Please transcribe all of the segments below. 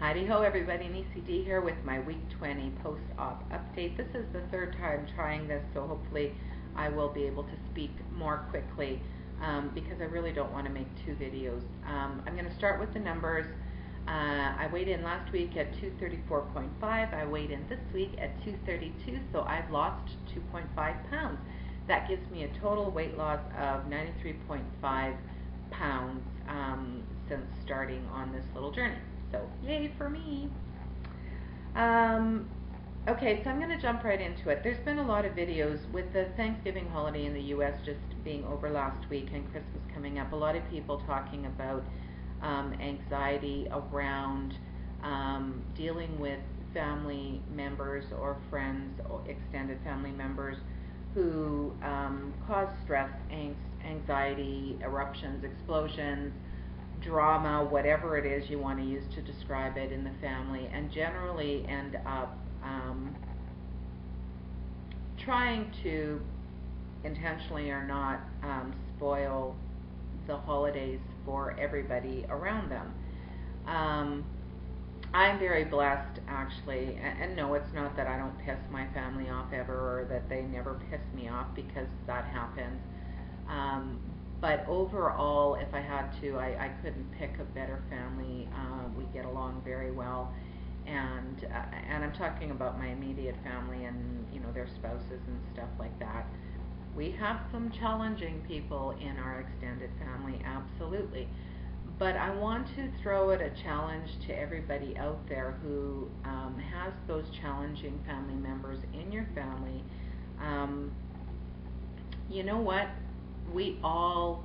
Howdy ho everybody, Nisi D here with my week 20 post-op update. This is the third time trying this, so hopefully I will be able to speak more quickly because I really don't want to make two videos. I'm going to start with the numbers. I weighed in last week at 234.5. I weighed in this week at 232, so I've lost 2.5 pounds. That gives me a total weight loss of 93.5 pounds since starting on this little journey. So yay for me. Okay, so I'm going to jump right into it. There's been a lot of videos with the Thanksgiving holiday in the US just being over last week and Christmas coming up. A lot of people talking about anxiety around dealing with family members or friends or extended family members who cause stress, angst, anxiety, eruptions, explosions, drama, whatever it is you want to use to describe it in the family, and generally end up trying to, intentionally or not, spoil the holidays for everybody around them. I'm very blessed, actually, and no, it's not that I don't piss my family off ever or that they never piss me off, because that happens. But overall, if I had to, I couldn't pick a better family. We get along very well, and I'm talking about my immediate family and their spouses and stuff like that. We have some challenging people in our extended family, absolutely. But I want to throw it a challenge to everybody out there who has those challenging family members in your family. You know what? We all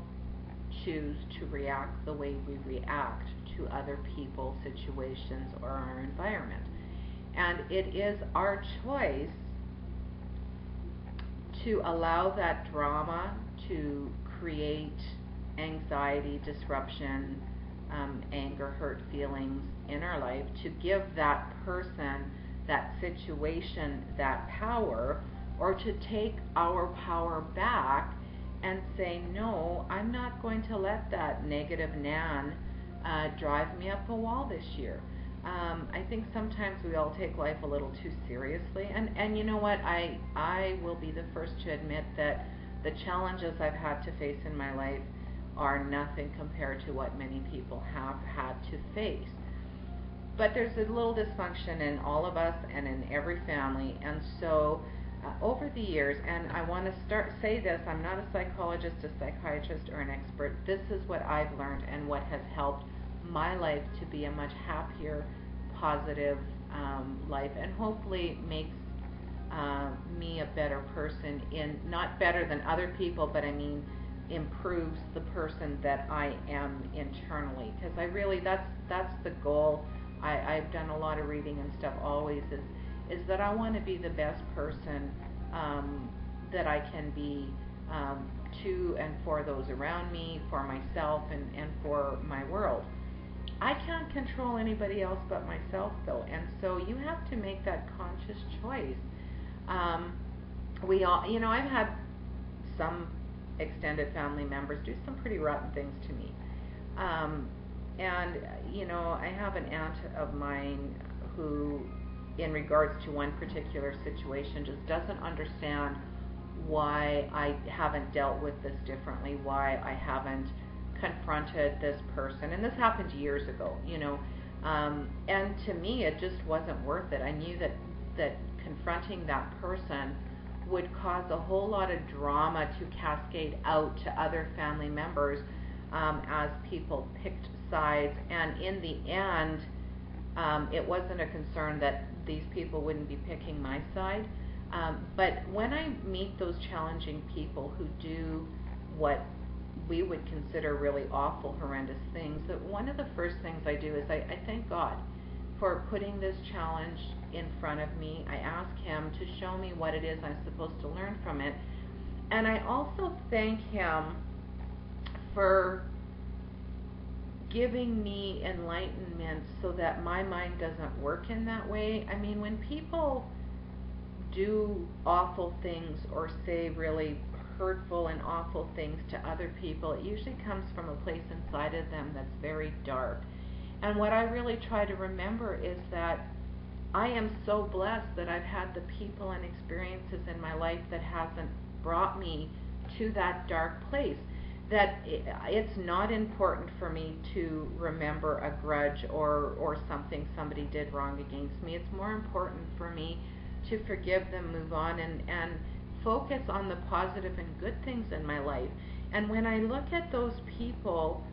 choose to react the way we react to other people, situations, or our environment. And it is our choice to allow that drama to create anxiety, disruption, anger, hurt feelings in our life, to give that person, that situation, that power, or to take our power back and say, no, I'm not going to let that negative Nan drive me up a wall this year. I think sometimes we all take life a little too seriously, and you know what, I will be the first to admit that the challenges I've had to face in my life are nothing compared to what many people have had to face. But there's a little dysfunction in all of us and in every family, and so over the years, and I want to say this, I'm not a psychologist, a psychiatrist, or an expert. This is what I've learned and what has helped my life to be a much happier, positive life, and hopefully makes me a better person, in not better than other people, but I mean improves the person that I am internally, because I really, that's the goal. I've done a lot of reading and stuff always, is that I want to be the best person that I can be to and for those around me, for myself, and for my world. I can't control anybody else but myself, though, and so you have to make that conscious choice. We all, I've had some extended family members do some pretty rotten things to me. And I have an aunt of mine who, in regards to one particular situation, just doesn't understand why I haven't dealt with this differently, why I haven't confronted this person. And this happened years ago, and to me it just wasn't worth it. I knew that confronting that person would cause a whole lot of drama to cascade out to other family members as people picked sides, and in the end it wasn't a concern that these people wouldn't be picking my side, but when I meet those challenging people who do what we would consider really awful, horrendous things, that one of the first things I do is I thank God for putting this challenge in front of me. I ask Him to show me what it is I'm supposed to learn from it, and I also thank Him for giving me enlightenment so that my mind doesn't work in that way. I mean, when people do awful things or say really hurtful and awful things to other people, it usually comes from a place inside of them that's very dark. And what I really try to remember is that I am so blessed that I've had the people and experiences in my life that hasn't brought me to that dark place. That it's not important for me to remember a grudge or something somebody did wrong against me. It's more important for me to forgive them, move on, and focus on the positive and good things in my life. And when I look at those people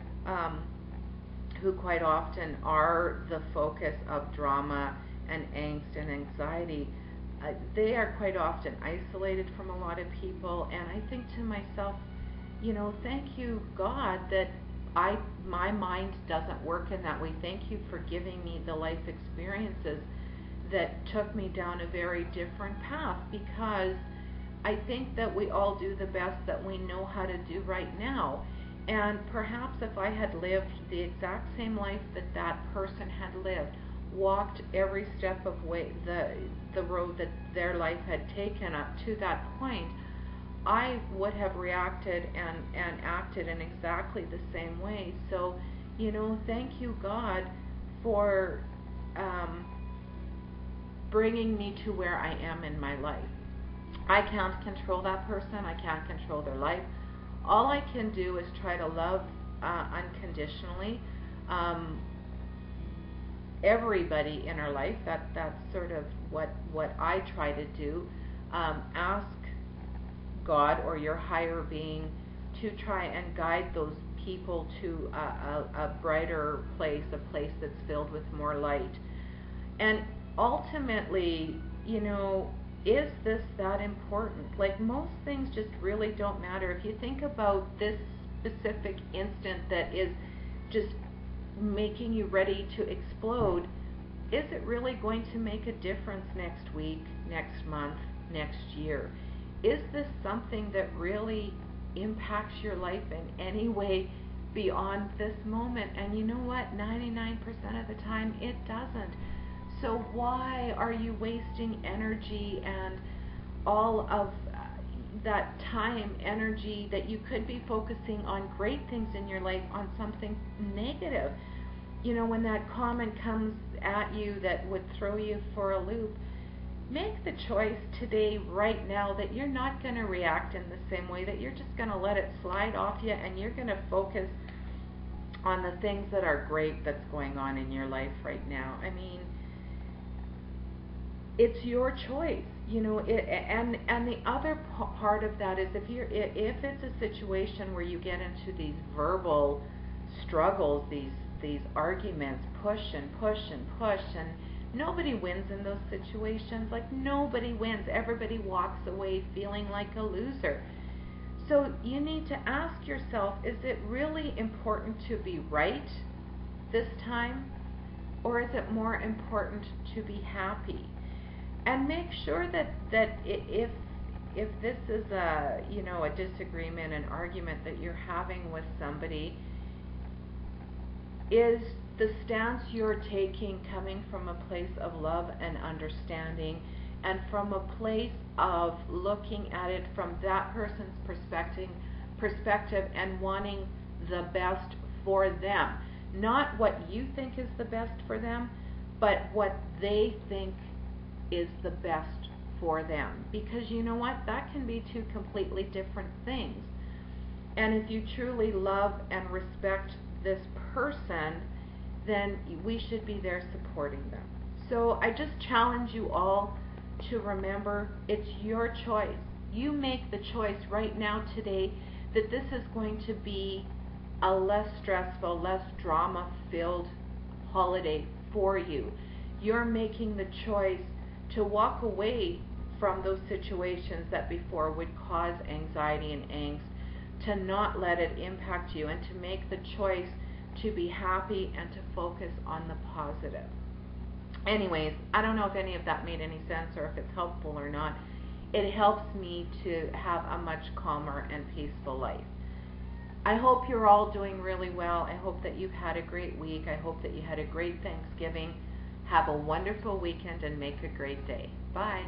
who quite often are the focus of drama and angst and anxiety, they are quite often isolated from a lot of people. And I think to myself, thank you, God, that my mind doesn't work in that way. Thank you for giving me the life experiences that took me down a very different path, because I think that we all do the best that we know how to do right now. And perhaps if I had lived the exact same life that that person had lived, walked every step of the road that their life had taken up to that point, I would have reacted and acted in exactly the same way. So, thank you, God, for bringing me to where I am in my life. I can't control that person. I can't control their life. All I can do is try to love unconditionally everybody in our life. That's sort of what I try to do. Ask God or your higher being to try and guide those people to a brighter place, a place that's filled with more light. And ultimately, is this that important? Like, most things just really don't matter. If you think about this specific instant that is just making you ready to explode, is it really going to make a difference next week, next month, next year? Is this something that really impacts your life in any way beyond this moment? And you know what? 99% of the time it doesn't. So why are you wasting energy and all of that time, energy that you could be focusing on great things in your life on something negative? When that comment comes at you that would throw you for a loop, make the choice today, right now, that you're not going to react in the same way, that you're just going to let it slide off you, and you're going to focus on the things that are great that's going on in your life right now. I mean, it's your choice, and the other part of that is if it's a situation where you get into these verbal struggles, these arguments, push and push and push, and nobody wins in those situations. Like, nobody wins. Everybody walks away feeling like a loser. So you need to ask yourself, is it really important to be right this time, or is it more important to be happy? And make sure that if this is a disagreement, an argument that you're having with somebody, is the stance you're taking coming from a place of love and understanding, and from a place of looking at it from that person's perspective and wanting the best for them, not what you think is the best for them, but what they think is the best for them. Because you know what? That can be two completely different things. And if you truly love and respect this person, then we should be there supporting them. So I just challenge you all to remember, it's your choice. You make the choice right now, today, that this is going to be a less stressful, less drama-filled holiday for you. You're making the choice to walk away from those situations that before would cause anxiety and angst, to not let it impact you, and to make the choice to be happy and to focus on the positive. Anyways, I don't know if any of that made any sense or if it's helpful or not. It helps me to have a much calmer and peaceful life. I hope you're all doing really well. I hope that you've had a great week. I hope that you had a great Thanksgiving. Have a wonderful weekend and make a great day. Bye.